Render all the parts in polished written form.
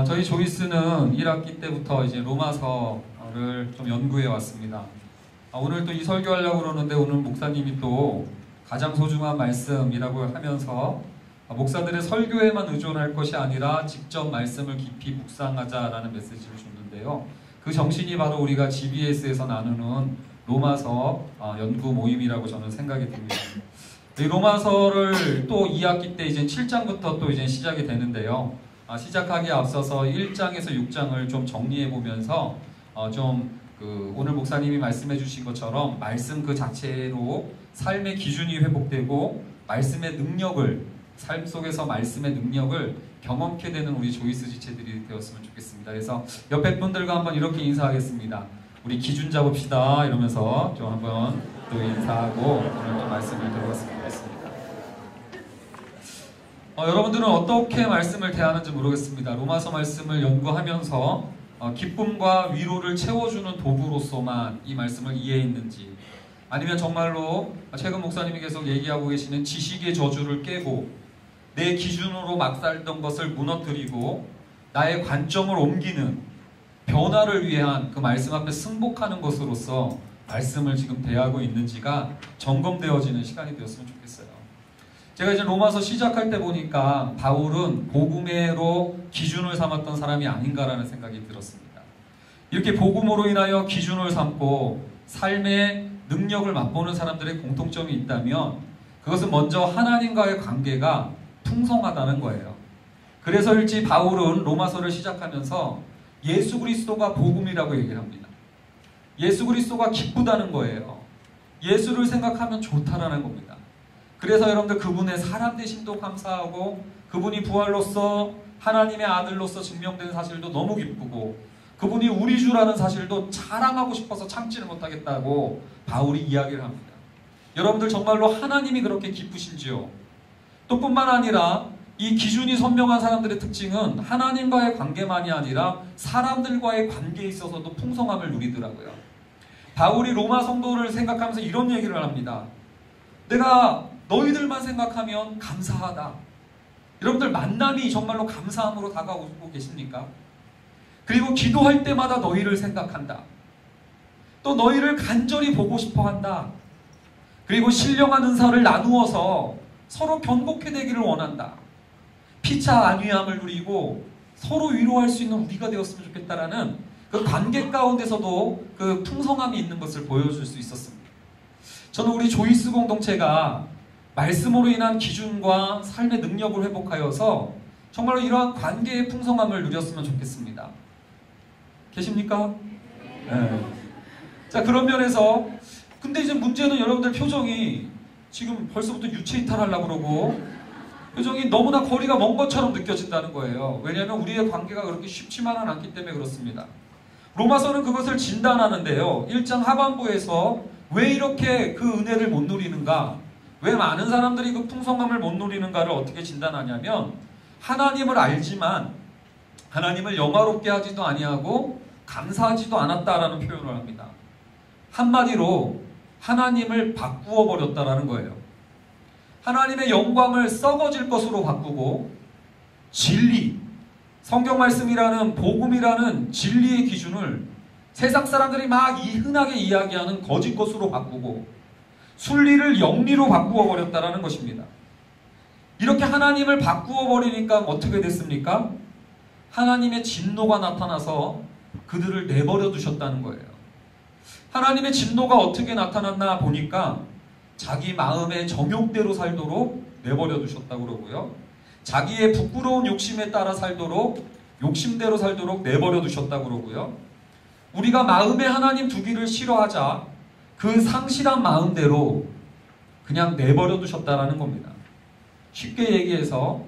저희 조이스는 1학기 때부터 이제 로마서를 좀 연구해 왔습니다. 오늘 또 이 설교하려고 그러는데 오늘 목사님이 또 가장 소중한 말씀이라고 하면서 목사들의 설교에만 의존할 것이 아니라 직접 말씀을 깊이 묵상하자라는 메시지를 줬는데요. 그 정신이 바로 우리가 GBS에서 나누는 로마서 연구 모임이라고 저는 생각이 듭니다. 이 로마서를 또 2학기 때 이제 7장부터 또 이제 시작이 되는데요. 시작하기에 앞서서 1장에서 6장을 좀 정리해 보면서 오늘 목사님이 말씀해 주신 것처럼 말씀 그 자체로 삶의 기준이 회복되고 말씀의 능력을 삶 속에서 말씀의 능력을 경험케 되는 우리 조이스 지체들이 되었으면 좋겠습니다. 그래서 옆에 분들과 한번 이렇게 인사하겠습니다. 우리 기준 잡읍시다 이러면서 좀 한번 또 인사하고 오늘 또 말씀을 들어봤으면 좋겠습니다. 여러분들은 어떻게 말씀을 대하는지 모르겠습니다. 로마서 말씀을 연구하면서 기쁨과 위로를 채워주는 도구로서만 이 말씀을 이해했는지, 아니면 정말로 최근 목사님이 계속 얘기하고 계시는 지식의 저주를 깨고 내 기준으로 막 살던 것을 무너뜨리고 나의 관점을 옮기는 변화를 위한 그 말씀 앞에 승복하는 것으로서 말씀을 지금 대하고 있는지가 점검되어지는 시간이 되었으면 좋겠어요. 제가 이제 로마서 시작할 때 보니까 바울은 복음으로 기준을 삼았던 사람이 아닌가라는 생각이 들었습니다. 이렇게 복음으로 인하여 기준을 삼고 삶의 능력을 맛보는 사람들의 공통점이 있다면 그것은 먼저 하나님과의 관계가 풍성하다는 거예요. 그래서일지 바울은 로마서를 시작하면서 예수 그리스도가 복음이라고 얘기를 합니다. 예수 그리스도가 기쁘다는 거예요. 예수를 생각하면 좋다라는 겁니다. 그래서 여러분들 그분의 사람 되심도 감사하고 그분이 부활로서 하나님의 아들로서 증명된 사실도 너무 기쁘고 그분이 우리 주라는 사실도 자랑하고 싶어서 참지를 못하겠다고 바울이 이야기를 합니다. 여러분들 정말로 하나님이 그렇게 기쁘신지요? 또 뿐만 아니라 이 기준이 선명한 사람들의 특징은 하나님과의 관계만이 아니라 사람들과의 관계에 있어서도 풍성함을 누리더라고요. 바울이 로마 성도를 생각하면서 이런 얘기를 합니다. 내가 너희들만 생각하면 감사하다. 여러분들 만남이 정말로 감사함으로 다가오고 계십니까? 그리고 기도할 때마다 너희를 생각한다. 또 너희를 간절히 보고 싶어 한다. 그리고 신령한 은사를 나누어서 서로 견고케 되기를 원한다. 피차 안위함을 누리고 서로 위로할 수 있는 우리가 되었으면 좋겠다라는 그 관계 가운데서도 그 풍성함이 있는 것을 보여줄 수 있었습니다. 저는 우리 조이스 공동체가 말씀으로 인한 기준과 삶의 능력을 회복하여서 정말로 이러한 관계의 풍성함을 누렸으면 좋겠습니다. 계십니까? 네. 자, 그런 면에서 근데 이제 문제는 여러분들 표정이 지금 벌써부터 유체이탈하려고 그러고 표정이 너무나 거리가 먼 것처럼 느껴진다는 거예요. 왜냐하면 우리의 관계가 그렇게 쉽지만은 않기 때문에 그렇습니다. 로마서는 그것을 진단하는데요. 1장 하반부에서 왜 이렇게 그 은혜를 못 누리는가, 왜 많은 사람들이 그 풍성함을 못 누리는가를 어떻게 진단하냐면 하나님을 알지만 하나님을 영화롭게 하지도 아니하고 감사하지도 않았다라는 표현을 합니다. 한마디로 하나님을 바꾸어 버렸다라는 거예요. 하나님의 영광을 썩어질 것으로 바꾸고 진리, 성경 말씀이라는 복음이라는 진리의 기준을 세상 사람들이 막 흔하게 이야기하는 거짓 것으로 바꾸고 순리를 영리로 바꾸어 버렸다라는 것입니다. 이렇게 하나님을 바꾸어 버리니까 어떻게 됐습니까? 하나님의 진노가 나타나서 그들을 내버려 두셨다는 거예요. 하나님의 진노가 어떻게 나타났나 보니까 자기 마음의 정욕대로 살도록 내버려 두셨다고 그러고요. 자기의 부끄러운 욕심에 따라 살도록 욕심대로 살도록 내버려 두셨다고 그러고요. 우리가 마음에 하나님 두기를 싫어하자 그 상실한 마음대로 그냥 내버려 두셨다라는 겁니다. 쉽게 얘기해서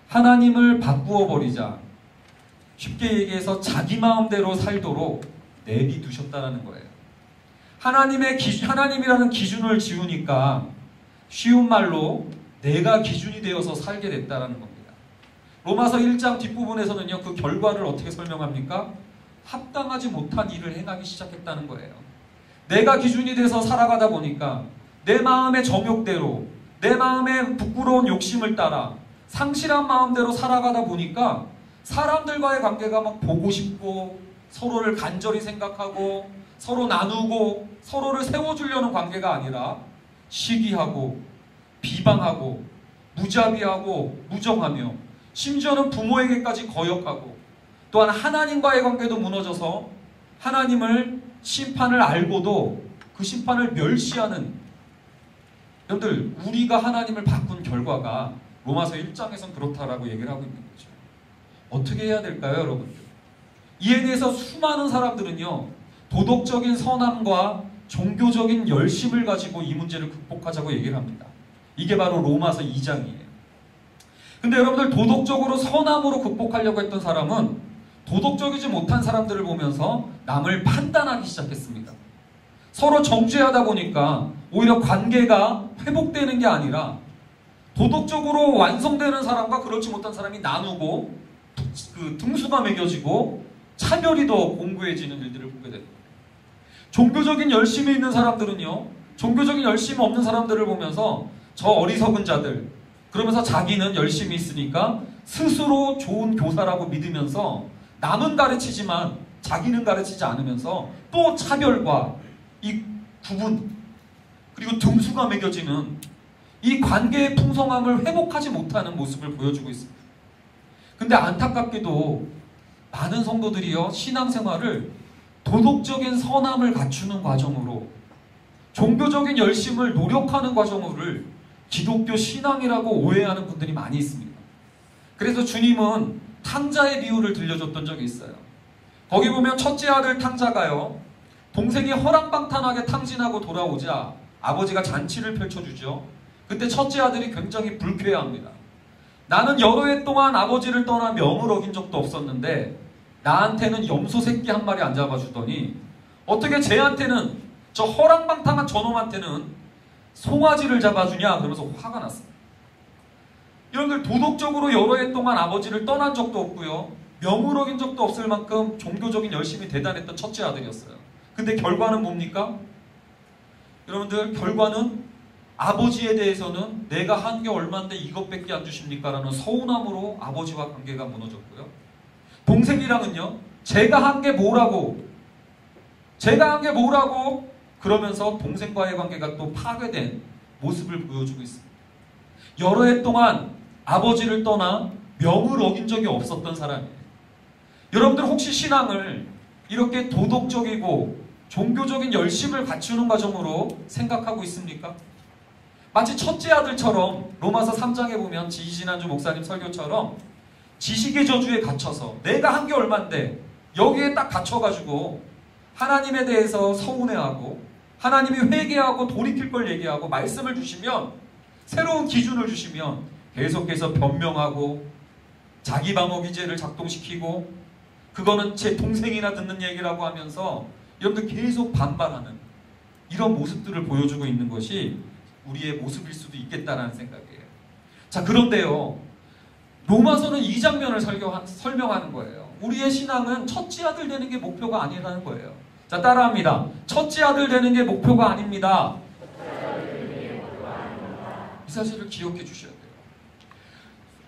하나님을 바꾸어 버리자, 쉽게 얘기해서 자기 마음대로 살도록 내비두셨다라는 거예요. 하나님이라는 기준을 지우니까 쉬운 말로 내가 기준이 되어서 살게 됐다라는 겁니다. 로마서 1장 뒷부분에서는요, 그 결과를 어떻게 설명합니까? 합당하지 못한 일을 행하기 시작했다는 거예요. 내가 기준이 돼서 살아가다 보니까 내 마음의 정욕대로, 내 마음의 부끄러운 욕심을 따라 상실한 마음대로 살아가다 보니까 사람들과의 관계가 막 보고 싶고 서로를 간절히 생각하고 서로 나누고 서로를 세워주려는 관계가 아니라 시기하고 비방하고 무자비하고 무정하며 심지어는 부모에게까지 거역하고 또한 하나님과의 관계도 무너져서 하나님을 심판을 알고도 그 심판을 멸시하는, 여러분들 우리가 하나님을 바꾼 결과가 로마서 1장에선 그렇다라고 얘기를 하고 있는 거죠. 어떻게 해야 될까요, 여러분들? 이에 대해서 수많은 사람들은요, 도덕적인 선함과 종교적인 열심을 가지고 이 문제를 극복하자고 얘기를 합니다. 이게 바로 로마서 2장이에요. 근데 여러분들 도덕적으로 선함으로 극복하려고 했던 사람은 도덕적이지 못한 사람들을 보면서 남을 판단하기 시작했습니다. 서로 정죄하다 보니까 오히려 관계가 회복되는 게 아니라 도덕적으로 완성되는 사람과 그렇지 못한 사람이 나누고 그 등수가 매겨지고 차별이 더 공고해지는 일들을 보게 됩니다. 종교적인 열심이 있는 사람들은요, 종교적인 열심이 없는 사람들을 보면서 저 어리석은 자들, 그러면서 자기는 열심히 있으니까 스스로 좋은 교사라고 믿으면서 남은 가르치지만 자기는 가르치지 않으면서 또 차별과 이 구분 그리고 등수가 매겨지는 이 관계의 풍성함을 회복하지 못하는 모습을 보여주고 있습니다. 근데 안타깝게도 많은 성도들이요, 신앙생활을 도덕적인 선함을 갖추는 과정으로 종교적인 열심을 노력하는 과정을 기독교 신앙이라고 오해하는 분들이 많이 있습니다. 그래서 주님은 탕자의 비유를 들려줬던 적이 있어요. 거기 보면 첫째 아들 탕자가요, 동생이 허랑방탕하게 탕진하고 돌아오자 아버지가 잔치를 펼쳐주죠. 그때 첫째 아들이 굉장히 불쾌해합니다. 나는 여러 해 동안 아버지를 떠나 명을 어긴 적도 없었는데 나한테는 염소 새끼 한 마리 안 잡아주더니 어떻게 쟤한테는, 저 허랑방탕한 저놈한테는 송아지를 잡아주냐, 그러면서 화가 났습니다. 여러분들 도덕적으로 여러 해 동안 아버지를 떠난 적도 없고요, 명을 어긴 적도 없을 만큼 종교적인 열심이 대단했던 첫째 아들이었어요. 근데 결과는 뭡니까? 여러분들 결과는 아버지에 대해서는 내가 한 게 얼만데 이것밖에 안 주십니까? 라는 서운함으로 아버지와 관계가 무너졌고요. 동생이랑은요, 제가 한 게 뭐라고 그러면서 동생과의 관계가 또 파괴된 모습을 보여주고 있습니다. 여러 해 동안 아버지를 떠나 명을 어긴 적이 없었던 사람이에요. 여러분들 혹시 신앙을 이렇게 도덕적이고 종교적인 열심을 갖추는 과정으로 생각하고 있습니까? 마치 첫째 아들처럼 로마서 3장에 보면 지난주 목사님 설교처럼 지식의 저주에 갇혀서 내가 한 게 얼만데 여기에 딱 갇혀가지고 하나님에 대해서 서운해하고 하나님이 회개하고 돌이킬 걸 얘기하고 말씀을 주시면, 새로운 기준을 주시면 계속해서 변명하고 자기 방어 기제를 작동시키고 그거는 제 동생이나 듣는 얘기라고 하면서 여러분들 계속 반발하는 이런 모습들을 보여주고 있는 것이 우리의 모습일 수도 있겠다라는 생각이에요. 자, 그런데요, 로마서는 이 장면을 설명하는 거예요. 우리의 신앙은 첫째 아들 되는 게 목표가 아니라는 거예요. 자, 따라합니다. 첫째 아들 되는 게 목표가 아닙니다. 이 사실을 기억해 주셔야 돼요.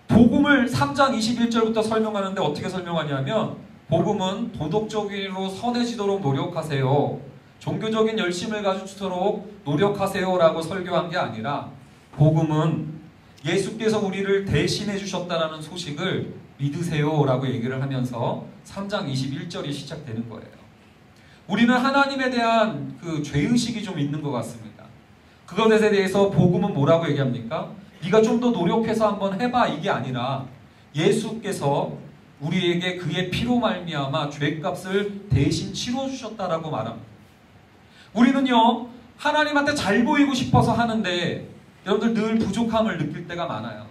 복음을 3장 21절부터 설명하는데 어떻게 설명하냐면, 복음은 도덕적으로 선해지도록 노력하세요, 종교적인 열심을 갖추도록 노력하세요 라고 설교한 게 아니라, 복음은 예수께서 우리를 대신해 주셨다라는 소식을 믿으세요 라고 얘기를 하면서 3장 21절이 시작되는 거예요. 우리는 하나님에 대한 그 죄의식이 좀 있는 것 같습니다. 그것에 대해서 복음은 뭐라고 얘기합니까? 네가 좀 더 노력해서 한번 해봐, 이게 아니라 예수께서 우리에게 그의 피로 말미암아 죄값을 대신 치러주셨다라고 말합니다. 우리는요, 하나님한테 잘 보이고 싶어서 하는데 여러분들 늘 부족함을 느낄 때가 많아요.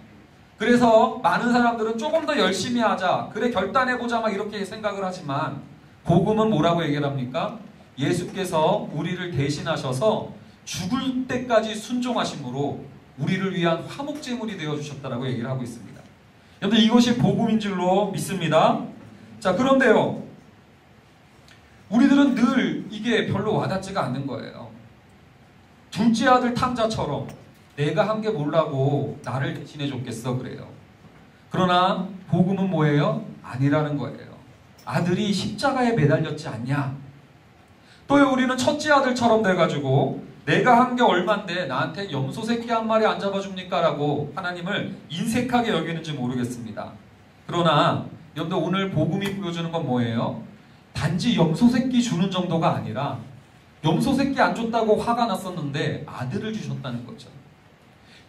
그래서 많은 사람들은 조금 더 열심히 하자, 그래 결단해보자 막 이렇게 생각을 하지만, 복음은 뭐라고 얘기를 합니까? 예수께서 우리를 대신하셔서 죽을 때까지 순종하심으로 우리를 위한 화목제물이 되어주셨다라고 얘기를 하고 있습니다. 여러분들 이것이 복음인 줄로 믿습니다. 자, 그런데요, 우리들은 늘 이게 별로 와닿지가 않는 거예요. 둘째 아들 탕자처럼 내가 한 게 뭐라고 나를 대신해 줬겠어 그래요. 그러나 복음은 뭐예요? 아니라는 거예요. 아들이 십자가에 매달렸지 않냐? 또 우리는 첫째 아들처럼 돼가지고 내가 한 게 얼만데 나한테 염소 새끼 한 마리 안 잡아줍니까? 라고 하나님을 인색하게 여기는지 모르겠습니다. 그러나 여러분들 오늘 복음이 보여주는 건 뭐예요? 단지 염소 새끼 주는 정도가 아니라 염소 새끼 안 줬다고 화가 났었는데 아들을 주셨다는 거죠.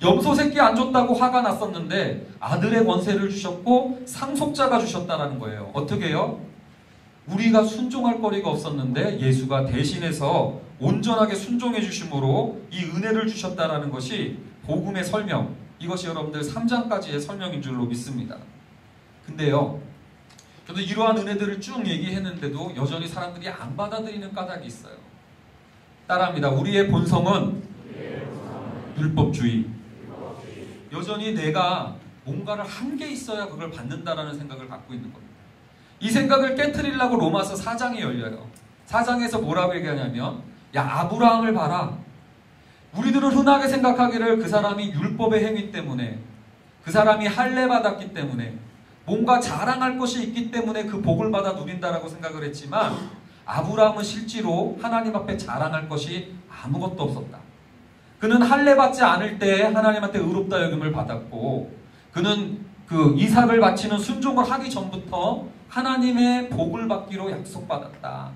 염소 새끼 안 줬다고 화가 났었는데 아들의 권세를 주셨고 상속자가 주셨다는 거예요. 어떻게 해요? 우리가 순종할 거리가 없었는데 예수가 대신해서 온전하게 순종해 주심으로 이 은혜를 주셨다라는 것이 복음의 설명, 이것이 여러분들 3장까지의 설명인 줄로 믿습니다. 근데요, 저도 이러한 은혜들을 쭉 얘기했는데도 여전히 사람들이 안 받아들이는 까닭이 있어요. 따라합니다. 우리의 본성은 율법주의. 여전히 내가 뭔가를 한 게 있어야 그걸 받는다라는 생각을 갖고 있는 겁니다. 이 생각을 깨트리려고 로마서 4장이 열려요. 4장에서 뭐라고 얘기하냐면, 야, 아브라함을 봐라. 우리들은 흔하게 생각하기를 그 사람이 율법의 행위 때문에, 그 사람이 할례 받았기 때문에, 뭔가 자랑할 것이 있기 때문에 그 복을 받아 누린다라고 생각을 했지만, 아브라함은 실제로 하나님 앞에 자랑할 것이 아무것도 없었다. 그는 할례 받지 않을 때 하나님한테 의롭다 여김을 받았고, 그는 그 이삭을 바치는 순종을 하기 전부터 하나님의 복을 받기로 약속받았다.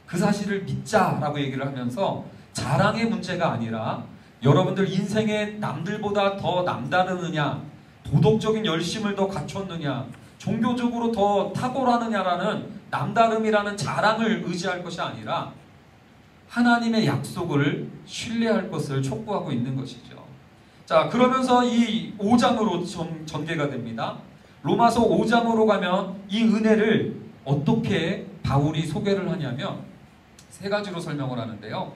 그 사실을 믿자라고 얘기를 하면서 자랑의 문제가 아니라 여러분들 인생에 남들보다 더 남다르느냐, 도덕적인 열심을 더 갖췄느냐, 종교적으로 더 탁월하느냐라는 남다름이라는 자랑을 의지할 것이 아니라 하나님의 약속을 신뢰할 것을 촉구하고 있는 것이죠. 자, 그러면서 이 5장으로 전개가 됩니다. 로마서 5장으로 가면 이 은혜를 어떻게 바울이 소개를 하냐면 세 가지로 설명을 하는데요.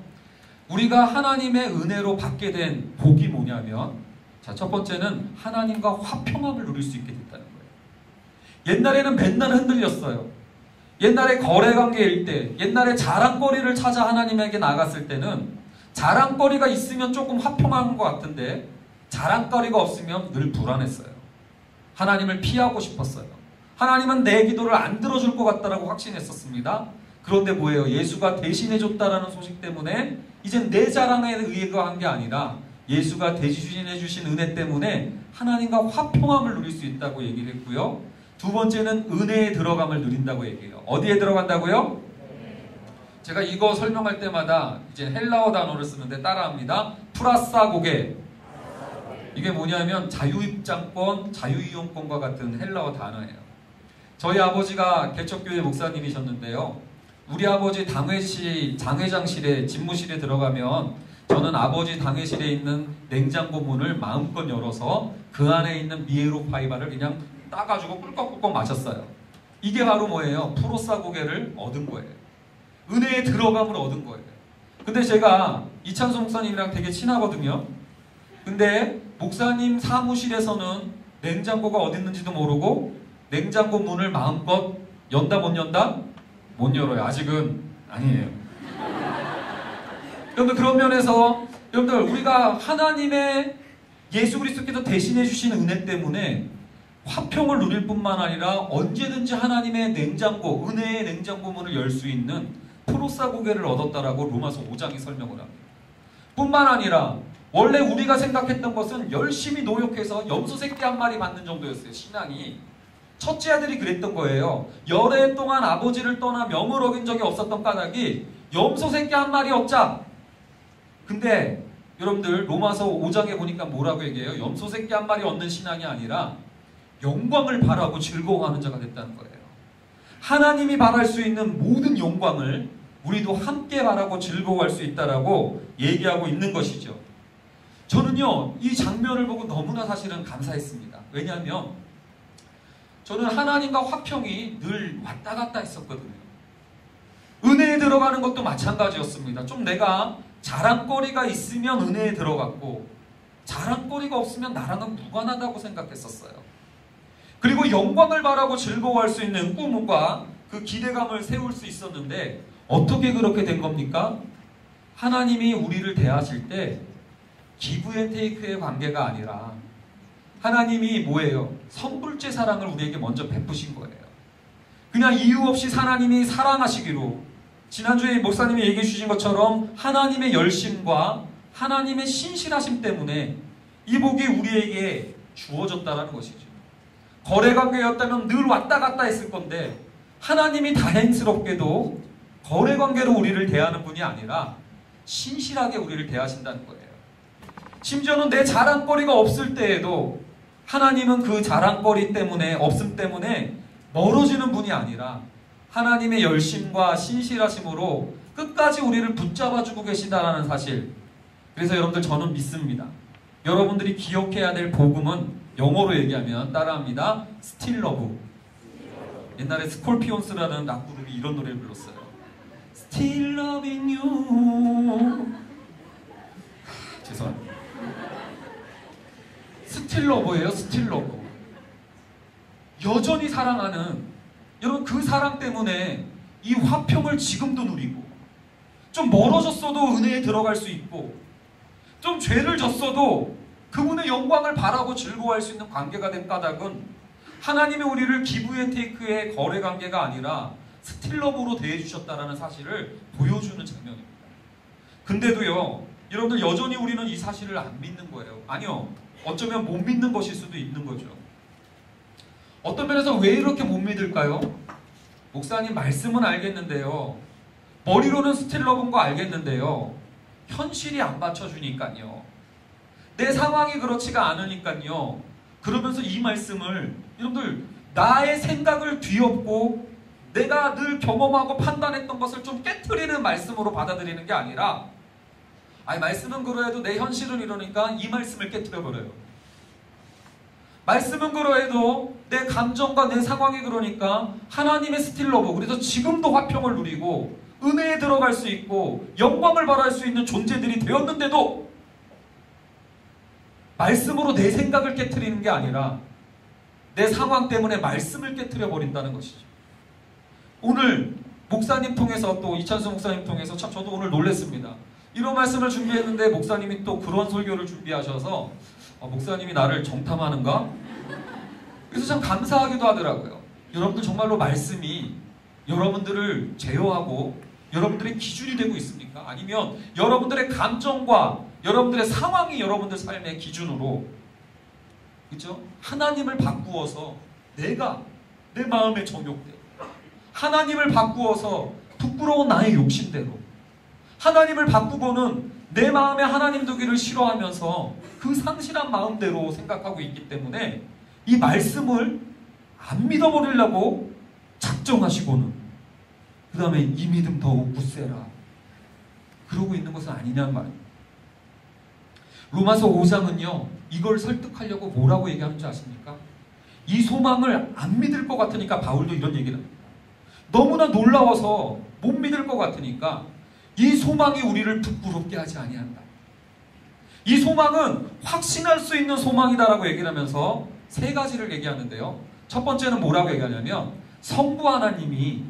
우리가 하나님의 은혜로 받게 된 복이 뭐냐면, 자, 첫 번째는 하나님과 화평함을 누릴 수 있게 됐다는 거예요. 옛날에는 맨날 흔들렸어요. 옛날에 거래관계일 때, 옛날에 자랑거리를 찾아 하나님에게 나갔을 때는 자랑거리가 있으면 조금 화평한 것 같은데 자랑거리가 없으면 늘 불안했어요. 하나님을 피하고 싶었어요. 하나님은 내 기도를 안 들어줄 것 같다라고 확신했었습니다. 그런데 뭐예요? 예수가 대신해줬다라는 소식 때문에 이젠 내 자랑에 의거한 게 아니라 예수가 대신해주신 은혜 때문에 하나님과 화평함을 누릴 수 있다고 얘기를 했고요. 두 번째는 은혜에 들어감을 누린다고 얘기해요. 어디에 들어간다고요? 제가 이거 설명할 때마다 이제 헬라어 단어를 쓰는데 따라합니다. 프라사고게. 이게 뭐냐면 자유입장권, 자유이용권과 같은 헬라어 단어예요. 저희 아버지가 개척교회 목사님이셨는데요. 우리 아버지 장회장실에, 집무실에 들어가면 저는 아버지 당회실에 있는 냉장고 문을 마음껏 열어서 그 안에 있는 미에로 파이바를 그냥 따가지고 꿀꺽꿀꺽 마셨어요. 이게 바로 뭐예요? 프로사고개를 얻은 거예요. 은혜의 들어감을 얻은 거예요. 근데 제가 이찬수 목사님이랑 되게 친하거든요. 근데 목사님 사무실에서는 냉장고가 어디 있는지도 모르고 냉장고 문을 마음껏 연다 못 연다? 못 열어요. 아직은 아니에요. 여러분들 그런 면에서 여러분들 우리가 하나님의 예수 그리스도께서 대신해 주신 은혜 때문에 화평을 누릴 뿐만 아니라 언제든지 하나님의 냉장고, 은혜의 냉장고 문을 열 수 있는 프로사고개를 얻었다라고 로마서 5장이 설명을 합니다. 뿐만 아니라 원래 우리가 생각했던 것은 열심히 노력해서 염소 새끼 한 마리 받는 정도였어요. 신앙이. 첫째 아들이 그랬던 거예요. 열해 동안 아버지를 떠나 명을 어긴 적이 없었던 까닭이 염소 새끼 한 마리 얻자. 근데 여러분들 로마서 5장에 보니까 뭐라고 얘기해요? 염소 새끼 한 마리 얻는 신앙이 아니라 영광을 바라고 즐거워하는 자가 됐다는 거예요. 하나님이 바랄 수 있는 모든 영광을 우리도 함께 바라고 즐거워할 수 있다라고 얘기하고 있는 것이죠. 저는요, 이 장면을 보고 너무나 사실은 감사했습니다. 왜냐하면 저는 하나님과 화평이 늘 왔다 갔다 했었거든요. 은혜에 들어가는 것도 마찬가지였습니다. 좀 내가 자랑거리가 있으면 은혜에 들어갔고 자랑거리가 없으면 나랑은 무관하다고 생각했었어요. 그리고 영광을 바라고 즐거워할 수 있는 꿈과 그 기대감을 세울 수 있었는데 어떻게 그렇게 된 겁니까? 하나님이 우리를 대하실 때 기브 앤 테이크의 관계가 아니라 하나님이 뭐예요? 선불제 사랑을 우리에게 먼저 베푸신 거예요. 그냥 이유 없이 하나님이 사랑하시기로, 지난주에 목사님이 얘기해 주신 것처럼 하나님의 열심과 하나님의 신실하심 때문에 이 복이 우리에게 주어졌다라는 것이죠. 거래관계였다면 늘 왔다 갔다 했을 건데 하나님이 다행스럽게도 거래관계로 우리를 대하는 분이 아니라 신실하게 우리를 대하신다는 거예요. 심지어는 내 자랑거리가 없을 때에도 하나님은 그 자랑거리 때문에, 없음 때문에 멀어지는 분이 아니라 하나님의 열심과 신실하심으로 끝까지 우리를 붙잡아주고 계시다라는 사실. 그래서 여러분들, 저는 믿습니다. 여러분들이 기억해야 될 복음은 영어로 얘기하면 따라합니다. Still Love. 옛날에 스콜피온스라는 락그룹이 이런 노래를 불렀어요. Still loving you. 죄송합니다. Still Love예요. Still Love. 여전히 사랑하는, 여러분, 그 사랑 때문에 이 화평을 지금도 누리고, 좀 멀어졌어도 은혜에 들어갈 수 있고, 좀 죄를 졌어도 그분의 영광을 바라고 즐거워할 수 있는 관계가 된 까닭은 하나님이 우리를 기브 앤 테이크의 거래 관계가 아니라 스틸러브로 대해주셨다는 사실을 보여주는 장면입니다. 근데도요, 여러분들, 여전히 우리는 이 사실을 안 믿는 거예요. 아니요, 어쩌면 못 믿는 것일 수도 있는 거죠. 어떤 면에서 왜 이렇게 못 믿을까요? 목사님, 말씀은 알겠는데요, 머리로는 스틸러브인 거 알겠는데요, 현실이 안 받쳐주니까요, 내 상황이 그렇지가 않으니까요. 그러면서 이 말씀을, 여러분들, 나의 생각을 뒤엎고 내가 늘 경험하고 판단했던 것을 좀 깨트리는 말씀으로 받아들이는 게 아니라, 아니, 말씀은 그러해도 내 현실은 이러니까 이 말씀을 깨트려버려요. 말씀은 그러해도 내 감정과 내 상황이 그러니까 하나님의 스틸러브, 그래서 지금도 화평을 누리고 은혜에 들어갈 수 있고 영광을 발할 수 있는 존재들이 되었는데도 말씀으로 내 생각을 깨트리는 게 아니라 내 상황 때문에 말씀을 깨트려 버린다는 것이죠. 오늘 목사님 통해서, 또 이찬수 목사님 통해서 참 저도 오늘 놀랐습니다. 이런 말씀을 준비했는데 목사님이 또 그런 설교를 준비하셔서 목사님이 나를 정탐하는가? 그래서 참 감사하기도 하더라고요. 여러분들, 정말로 말씀이 여러분들을 제어하고 여러분들의 기준이 되고 있습니까? 아니면 여러분들의 감정과 여러분들의 상황이 여러분들 삶의 기준으로, 그렇죠? 하나님을 바꾸어서 내가 내 마음의 정욕대로, 하나님을 바꾸어서 부끄러운 나의 욕심대로, 하나님을 바꾸고는 내 마음에 하나님 두기를 싫어하면서 그 상실한 마음대로 생각하고 있기 때문에 이 말씀을 안 믿어버리려고 작정하시고는 그 다음에 이 믿음 더욱 굳세라 그러고 있는 것은 아니냐는 말입니다. 로마서 5장은요, 이걸 설득하려고 뭐라고 얘기하는지 아십니까? 이 소망을 안 믿을 것 같으니까 바울도 이런 얘기를 합니다. 너무나 놀라워서 못 믿을 것 같으니까 이 소망이 우리를 부끄럽게 하지 아니한다. 이 소망은 확신할 수 있는 소망이다라고 얘기를 하면서 세 가지를 얘기하는데요. 첫 번째는 뭐라고 얘기하냐면, 성부 하나님이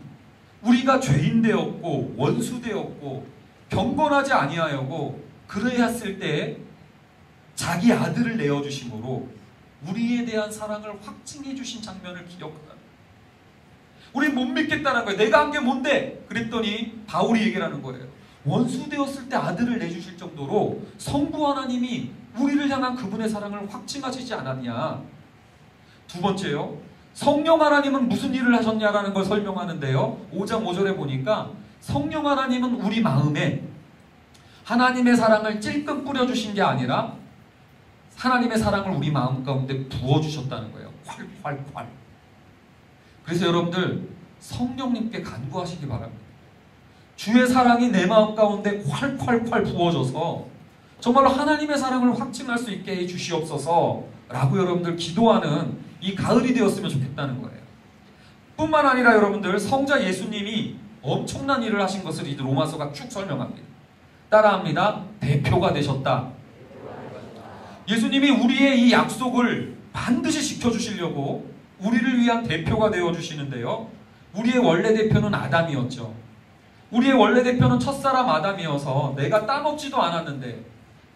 우리가 죄인 되었고 원수 되었고 경건하지 아니하였고 그러했을 때 자기 아들을 내어주심으로 우리에 대한 사랑을 확증해 주신 장면을 기억하라. 우리 못 믿겠다는 거예요. 내가 한 게 뭔데? 그랬더니 바울이 얘기를 하는 거예요. 원수 되었을 때 아들을 내주실 정도로 성부 하나님이 우리를 향한 그분의 사랑을 확증하시지 않았냐. 두 번째요, 성령 하나님은 무슨 일을 하셨냐라는 걸 설명하는데요, 5장 5절에 보니까 성령 하나님은 우리 마음에 하나님의 사랑을 찔끔 뿌려주신 게 아니라 하나님의 사랑을 우리 마음 가운데 부어주셨다는 거예요. 콸콸콸. 그래서 여러분들, 성령님께 간구하시기 바랍니다. 주의 사랑이 내 마음 가운데 콸콸콸 부어져서 정말로 하나님의 사랑을 확증할 수 있게 해 주시옵소서 라고 여러분들 기도하는 이 가을이 되었으면 좋겠다는 거예요. 뿐만 아니라 여러분들, 성자 예수님이 엄청난 일을 하신 것을 이 로마서가 쭉 설명합니다. 따라합니다. 대표가 되셨다. 예수님이 우리의 이 약속을 반드시 지켜주시려고 우리를 위한 대표가 되어주시는데요, 우리의 원래 대표는 아담이었죠. 우리의 원래 대표는 첫사람 아담이어서 내가 따먹지도 않았는데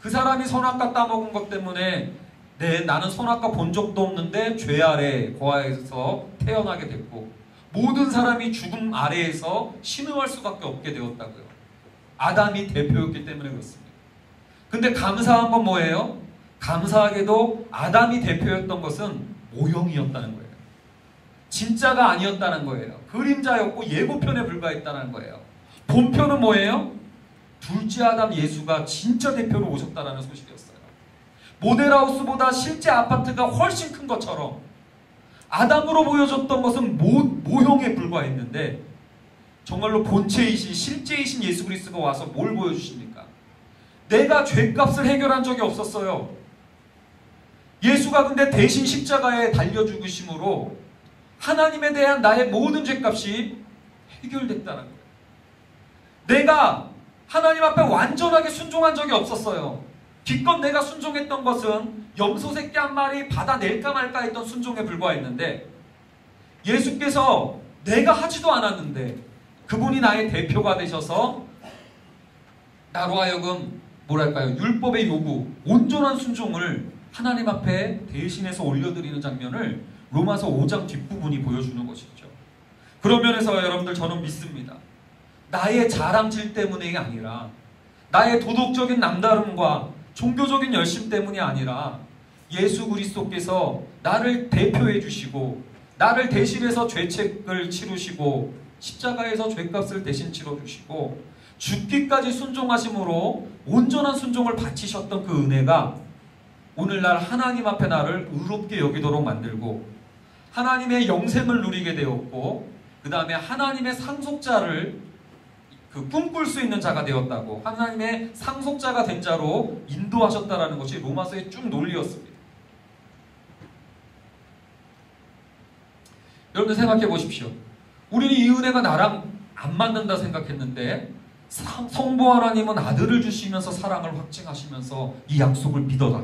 그 사람이 선악과 따먹은 것 때문에 나는 선악과 본 적도 없는데 죄 아래 고아에서 태어나게 됐고 모든 사람이 죽음 아래에서 신음할 수밖에 없게 되었다고요. 아담이 대표였기 때문에 그렇습니다. 근데 감사한 건 뭐예요? 감사하게도 아담이 대표였던 것은 모형이었다는 거예요. 진짜가 아니었다는 거예요. 그림자였고 예고편에 불과했다는 거예요. 본편은 뭐예요? 둘째 아담 예수가 진짜 대표로 오셨다는 소식이었어요. 모델하우스보다 실제 아파트가 훨씬 큰 것처럼 아담으로 보여줬던 것은 모형에 불과했는데 정말로 본체이신 실제이신 예수 그리스도가 와서 뭘 보여주십니까? 내가 죄값을 해결한 적이 없었어요. 예수가 근데 대신 십자가에 달려 죽으심으로 하나님에 대한 나의 모든 죄값이 해결됐다는 거예요. 내가 하나님 앞에 완전하게 순종한 적이 없었어요. 기껏 내가 순종했던 것은 염소 새끼 한 마리 받아낼까 말까 했던 순종에 불과했는데 예수께서 내가 하지도 않았는데 그분이 나의 대표가 되셔서 나로 하여금 뭐랄까요? 율법의 요구, 온전한 순종을 하나님 앞에 대신해서 올려드리는 장면을 로마서 5장 뒷부분이 보여주는 것이죠. 그런 면에서 여러분들 저는 믿습니다. 나의 자랑질 때문이 아니라 나의 도덕적인 남다름과 종교적인 열심 때문이 아니라 예수 그리스도께서 나를 대표해 주시고 나를 대신해서 죄책을 치르시고 십자가에서 죄값을 대신 치러주시고 죽기까지 순종하심으로 온전한 순종을 바치셨던 그 은혜가 오늘날 하나님 앞에 나를 의롭게 여기도록 만들고 하나님의 영생을 누리게 되었고 그 다음에 하나님의 상속자를 꿈꿀 수 있는 자가 되었다고 하나님의 상속자가 된 자로 인도하셨다라는 것이 로마서의 쭉 논리였습니다. 여러분들 생각해 보십시오. 우리는 이 은혜가 나랑 안 맞는다 생각했는데 성부 하나님은 아들을 주시면서 사랑을 확증하시면서 이 약속을 믿어라.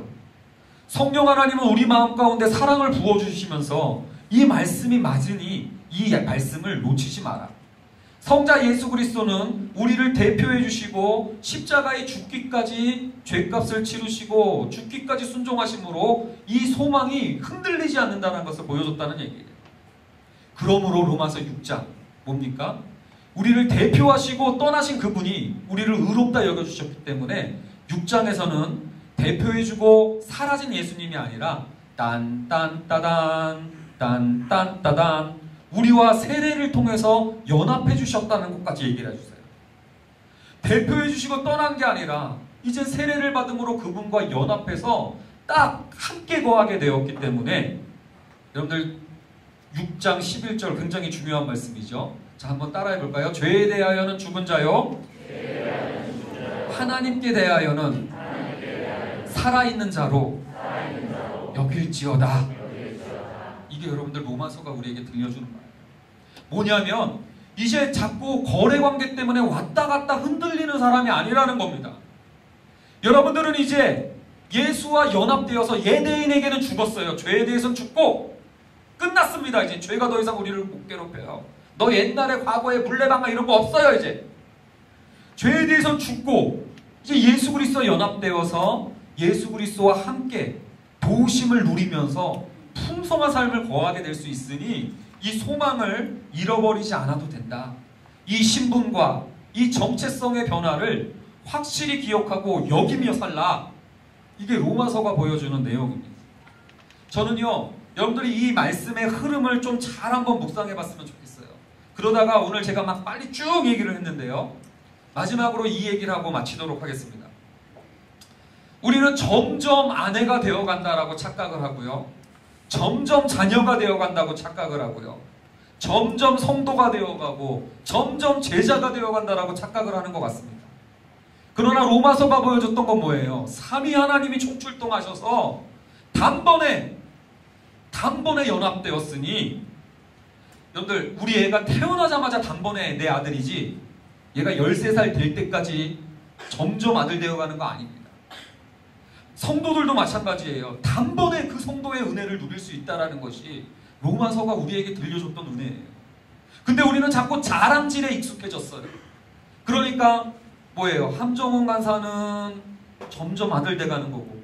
성령 하나님은 우리 마음 가운데 사랑을 부어주시면서 이 말씀이 맞으니 이 말씀을 놓치지 마라. 성자 예수 그리스도는 우리를 대표해 주시고 십자가에 죽기까지 죄값을 치르시고 죽기까지 순종하심으로 이 소망이 흔들리지 않는다는 것을 보여줬다는 얘기예요. 그러므로 로마서 6장 뭡니까? 우리를 대표하시고 떠나신 그분이 우리를 의롭다 여겨주셨기 때문에 6장에서는 대표해주고 사라진 예수님이 아니라 딴딴따단 딴딴따단 우리와 세례를 통해서 연합해 주셨다는 것까지 얘기를 해주세요. 대표해 주시고 떠난 게 아니라 이제 세례를 받음으로 그분과 연합해서 딱 함께 거하게 되었기 때문에 여러분들 6장 11절 굉장히 중요한 말씀이죠. 자, 한번 따라해 볼까요? 죄에 대하여는 죽은 자요 하나님께 대하여는 살아있는 자로 여길지어다. 이게 여러분들 로마서가 우리에게 들려주는 말이에요. 뭐냐면 이제 자꾸 거래관계 때문에 왔다 갔다 흔들리는 사람이 아니라는 겁니다. 여러분들은 이제 예수와 연합되어서 예대인에게는 죽었어요. 죄에 대해서는 죽고 끝났습니다. 이제 죄가 더 이상 우리를 못 괴롭혀요. 너 옛날에 과거에 물레방아 이런 거 없어요. 이제 죄에 대해서는 죽고 이제 예수 그리스도와 연합되어서 예수 그리스도와 함께 도우심을 누리면서 풍성한 삶을 거하게 될 수 있으니 이 소망을 잃어버리지 않아도 된다. 이 신분과 이 정체성의 변화를 확실히 기억하고 여기며 살라. 이게 로마서가 보여주는 내용입니다. 저는요 여러분들이 이 말씀의 흐름을 좀 잘 한번 묵상해 봤으면 좋겠어요. 그러다가 오늘 제가 막 빨리 쭉 얘기를 했는데요, 마지막으로 이 얘기를 하고 마치도록 하겠습니다. 우리는 점점 아내가 되어간다라고 착각을 하고요, 점점 자녀가 되어간다고 착각을 하고요, 점점 성도가 되어가고 점점 제자가 되어간다라고 착각을 하는 것 같습니다. 그러나 로마서가 보여줬던 건 뭐예요? 삼위 하나님이 총출동하셔서 단번에 연합되었으니, 여러분들 우리 애가 태어나자마자 단번에 내 아들이지 얘가 13살 될 때까지 점점 아들 되어가는 거 아닙니다. 성도들도 마찬가지예요. 단번에 그 성도의 은혜를 누릴 수 있다는 것이 로마서가 우리에게 들려줬던 은혜예요. 근데 우리는 자꾸 자랑질에 익숙해졌어요. 그러니까 뭐예요? 함정훈 간사는 점점 아들 돼가는 거고,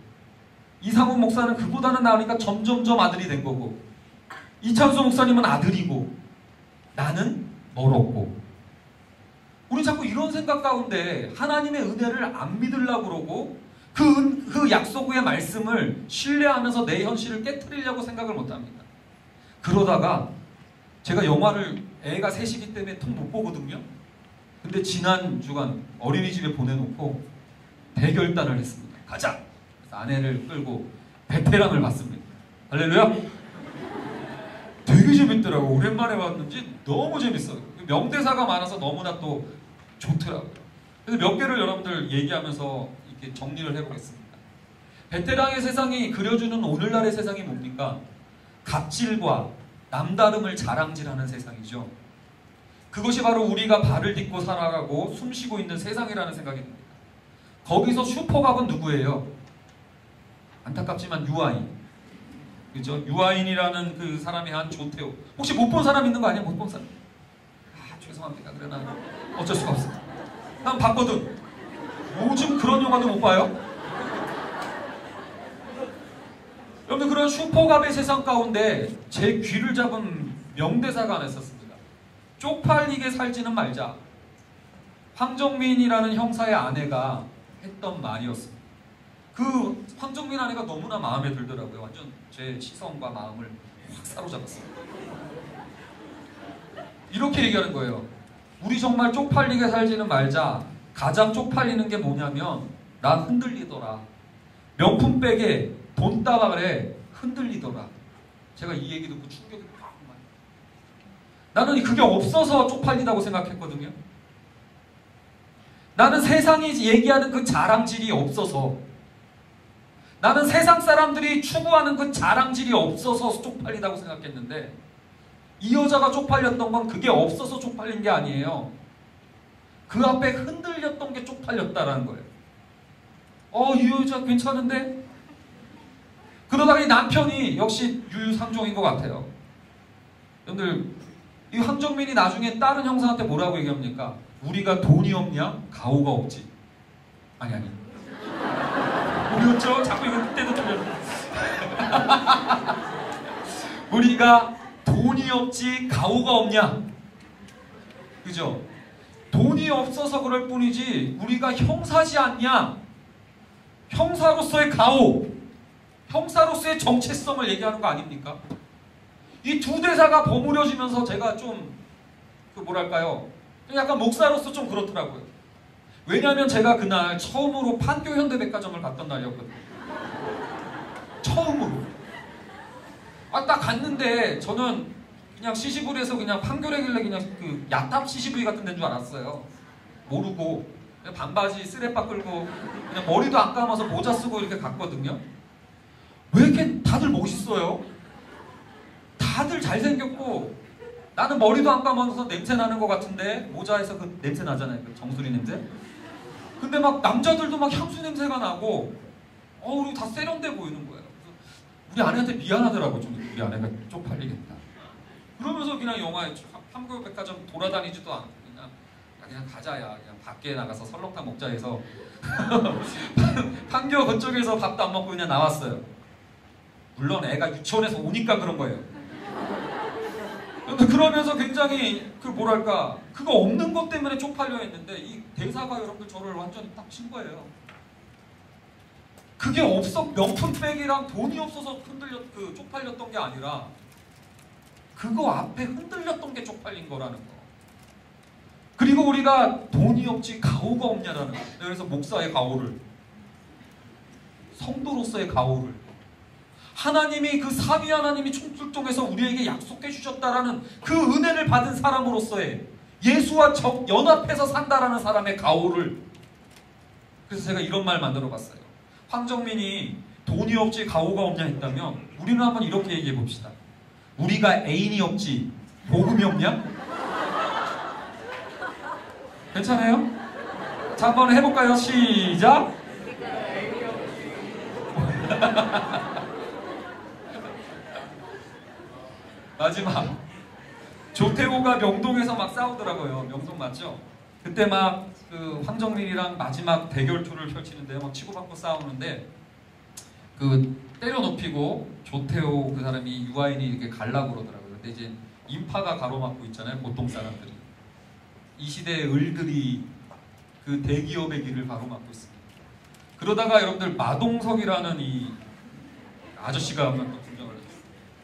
이상훈 목사는 그보다는 나으니까 점점점 아들이 된 거고, 이창수 목사님은 아들이고, 나는 멀었고. 우리 자꾸 이런 생각 가운데 하나님의 은혜를 안 믿으려고 그러고 그 약속의 말씀을 신뢰하면서 내 현실을 깨트리려고 생각을 못합니다. 그러다가 제가 영화를 애가 셋이기 때문에 통 못 보거든요. 근데 지난 주간 어린이집에 보내놓고 대결단을 했습니다. 가자! 그래서 아내를 끌고 베테랑을 봤습니다. 할렐루야! 되게 재밌더라고. 오랜만에 봤는지 너무 재밌어요. 명대사가 많아서 너무나 또 좋더라고요. 그래서 몇 개를 여러분들 얘기하면서 이렇게 정리를 해보겠습니다. 베테랑의 세상이 그려주는 오늘날의 세상이 뭡니까? 갑질과 남다름을 자랑질하는 세상이죠. 그것이 바로 우리가 발을 딛고 살아가고 숨쉬고 있는 세상이라는 생각이 듭니다. 거기서 슈퍼갑은 누구예요? 안타깝지만 유아인. 그죠? 유아인이라는 그 사람이 한 조태호. 혹시 못 본 사람 있는 거 아니야? 못 본 사람? 죄송합니다. 그러나 어쩔 수가 없습니다. 난 봤거든. 요즘 그런 영화도 못 봐요? 여러분, 그런 슈퍼갑의 세상 가운데 제 귀를 잡은 명대사가 하나 있었습니다. 쪽팔리게 살지는 말자. 황정민이라는 형사의 아내가 했던 말이었습니다. 그 황정민 아내가 너무나 마음에 들더라고요. 완전 제 시선과 마음을 확 사로잡았습니다. 이렇게 얘기하는 거예요. 우리 정말 쪽팔리게 살지는 말자. 가장 쪽팔리는 게 뭐냐면 난 흔들리더라. 명품백에 돈다발에 흔들리더라. 제가 이 얘기 듣고 충격이 팍 와요. 나는 그게 없어서 쪽팔리다고 생각했거든요. 나는 세상이 얘기하는 그 자랑질이 없어서, 나는 세상 사람들이 추구하는 그 자랑질이 없어서 쪽팔리다고 생각했는데, 이 여자가 쪽팔렸던 건 그게 없어서 쪽팔린 게 아니에요. 그 앞에 흔들렸던 게 쪽팔렸다라는 거예요. 이 여자 괜찮은데? 그러다가 이 남편이 역시 유유상종인 것 같아요. 여러분들, 이 황정민이 나중에 다른 형사한테 뭐라고 얘기합니까? 우리가 돈이 없냐? 가오가 없지. 아니. 뭐였죠? 자꾸 이거 그때도 들려요. 우리가 돈이 없지 가오가 없냐? 그죠? 돈이 없어서 그럴 뿐이지 우리가 형사지 않냐? 형사로서의 가오, 형사로서의 정체성을 얘기하는 거 아닙니까? 이 두 대사가 버무려지면서 제가 좀 뭐랄까요? 약간 목사로서 좀 그렇더라고요. 왜냐하면 제가 그날 처음으로 판교 현대백화점을 갔던 날이었거든요. 처음으로. 딱 갔는데 저는 그냥 CCV에서 그냥 판교래길래 그냥 그 야탑 CCV 같은 데인 줄 알았어요. 모르고 그냥 반바지 쓰레빠 끌고 그냥 머리도 안 감아서 모자 쓰고 이렇게 갔거든요. 왜 이렇게 다들 멋있어요? 다들 잘생겼고 나는 머리도 안 감아서 냄새 나는 것 같은데 모자에서 그 냄새 나잖아요. 그 정수리 냄새. 근데 막 남자들도 막 향수 냄새가 나고 우리 다 세련돼 보이는 거예요. 우리 아내한테 미안하더라고. 좀 우리 아내가 쪽팔리겠다. 그러면서 그냥 영화에 판교 백화점 돌아다니지도 않고 그냥 가자야. 그냥 밖에 나가서 설렁탕 먹자 해서 판교 그쪽에서 밥도 안 먹고 그냥 나왔어요. 물론 애가 유치원에서 오니까 그런 거예요. 근데 그러면서 굉장히 뭐랄까 그거 없는 것 때문에 쪽팔려 했는데 이 대사가 여러분들 저를 완전히 딱 친 거예요. 그게 명품백이랑 돈이 없어서 쪽팔렸던 게 아니라 그거 앞에 흔들렸던 게 쪽팔린 거라는 거. 그리고 우리가 돈이 없지 가오가 없냐라는 거. 그래서 목사의 가오를, 성도로서의 가오를, 하나님이 그 삼위 하나님이 총출동해서 우리에게 약속해 주셨다라는 그 은혜를 받은 사람으로서의 예수와 연합해서 산다라는 사람의 가오를. 그래서 제가 이런 말 만들어 봤어요. 황정민이 돈이 없지 가오가 없냐 했다면 우리는 한번 이렇게 얘기해 봅시다. 우리가 애인이 없지 복음이 없냐? 괜찮아요? 자, 한번 해볼까요? 시작! 마지막 조태호가 명동에서 막 싸우더라고요. 명동 맞죠? 그때 막 그 황정민이랑 마지막 대결투를 펼치는데 막 치고받고 싸우는데 그 때려 눕히고 조태호 그 사람이 유아인이 이렇게 갈라고 그러더라고요. 근데 이제 인파가 가로막고 있잖아요. 보통 사람들이. 이 시대의 을들이 그 대기업의 길을 가로막고 있습니다. 그러다가 여러분들 마동석이라는 이 아저씨가 한번 또 등장을 했어요.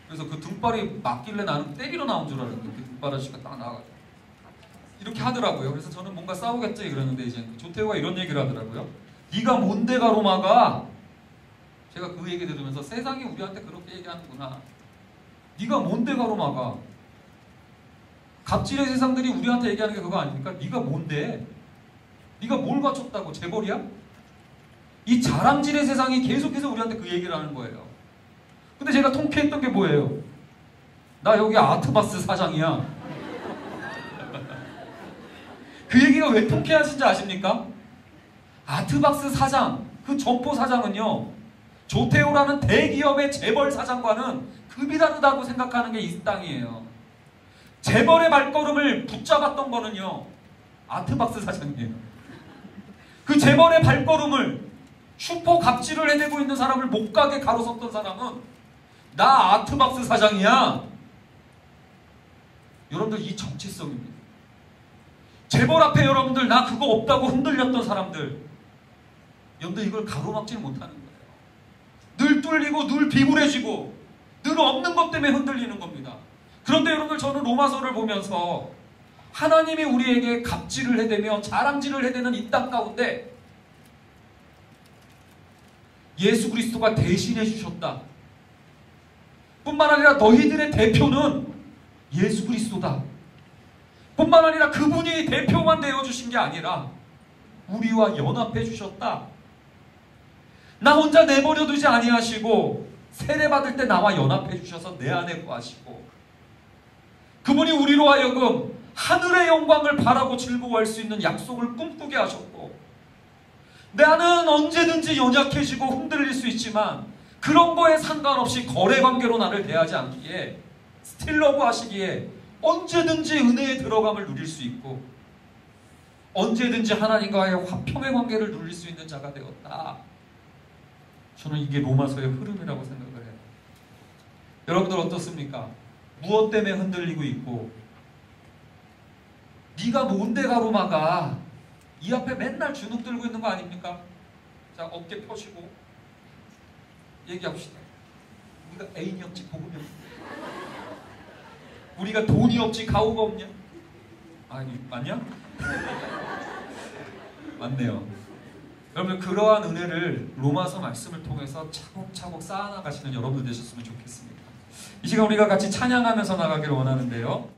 그래서 그 등발이 맞길래 나는 때리러 나온 줄 알았는데 그 등발 아저씨가 딱 나와가지고 이렇게 하더라고요. 그래서 저는 뭔가 싸우겠지 그러는데 이제 조태호가 이런 얘기를 하더라고요. 네가 뭔데 가로막아? 제가 그 얘기 들으면서 세상이 우리한테 그렇게 얘기하는구나. 네가 뭔데 가로막아? 갑질의 세상들이 우리한테 얘기하는 게 그거 아닙니까? 네가 뭔데? 네가 뭘 갖췄다고? 재벌이야? 이 자랑질의 세상이 계속해서 우리한테 그 얘기를 하는 거예요. 근데 제가 통쾌했던 게 뭐예요? 나 여기 아트박스 사장이야. 그 얘기가 왜 통쾌하신지 아십니까? 아트박스 사장, 그 점포 사장은요, 조태호라는 대기업의 재벌 사장과는 급이 다르다고 생각하는 게 이 땅이에요. 재벌의 발걸음을 붙잡았던 거는요, 아트박스 사장이에요. 그 재벌의 발걸음을 슈퍼 갑질을 해대고 있는 사람을 못 가게 가로섰던 사람은 나 아트박스 사장이야. 여러분들 이 정체성입니다. 재벌 앞에 여러분들 나 그거 없다고 흔들렸던 사람들, 여러분들 이걸 가로막지 못하는 거예요. 늘 뚫리고 늘 비굴해지고 늘 없는 것 때문에 흔들리는 겁니다. 그런데 여러분들 저는 로마서를 보면서 하나님이 우리에게 갑질을 해대며 자랑질을 해대는 이 땅 가운데 예수 그리스도가 대신해 주셨다. 뿐만 아니라 너희들의 대표는 예수 그리스도다. 뿐만 아니라 그분이 대표만 되어주신 게 아니라 우리와 연합해 주셨다. 나 혼자 내버려 두지 아니하시고 세례받을 때 나와 연합해 주셔서 내 안에 거하시고 그분이 우리로 하여금 하늘의 영광을 바라고 즐거워할 수 있는 약속을 꿈꾸게 하셨고 나는 언제든지 연약해지고 흔들릴 수 있지만 그런 거에 상관없이 거래관계로 나를 대하지 않기에 스틸러브 하시기에 언제든지 은혜의 들어감을 누릴 수 있고 언제든지 하나님과의 화평의 관계를 누릴 수 있는 자가 되었다. 저는 이게 로마서의 흐름이라고 생각을 해요. 여러분들 어떻습니까? 무엇 때문에 흔들리고 있고 네가 뭔데 가로막아? 이 앞에 맨날 주눅 들고 있는 거 아닙니까? 자, 어깨 펴시고 얘기합시다. 우리가 애인이 없지 복음이 없냐? 우리가 돈이 없지 가오가 없냐? 아니 맞냐? 맞네요. 여러분 그러한 은혜를 로마서 말씀을 통해서 차곡차곡 쌓아나가시는 여러분들 되셨으면 좋겠습니다. 이 시간 우리가 같이 찬양하면서 나가기를 원하는데요.